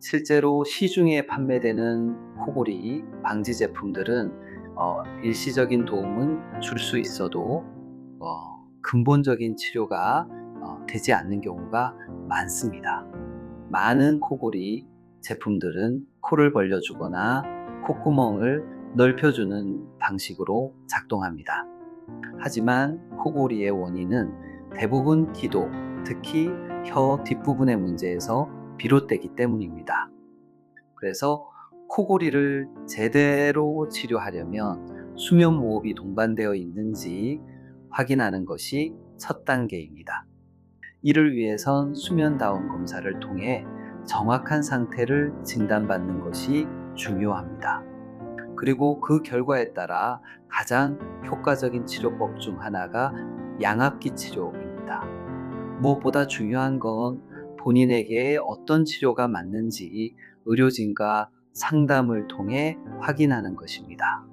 실제로 시중에 판매되는 코골이 방지 제품들은 일시적인 도움은 줄 수 있어도 근본적인 치료가 되지 않는 경우가 많습니다. 많은 코골이 제품들은 코를 벌려주거나 콧구멍을 넓혀주는 방식으로 작동합니다. 하지만 코골이의 원인은 대부분 기도, 특히 혀 뒷부분의 문제에서 비롯되기 때문입니다. 그래서 코골이를 제대로 치료하려면 수면 무호흡이 동반되어 있는지 확인하는 것이 첫 단계입니다. 이를 위해선 수면다운 검사를 통해 정확한 상태를 진단받는 것이 중요합니다. 그리고 그 결과에 따라 가장 효과적인 치료법 중 하나가 양압기 치료입니다. 무엇보다 중요한 건 본인에게 어떤 치료가 맞는지 의료진과 상담을 통해 확인하는 것입니다.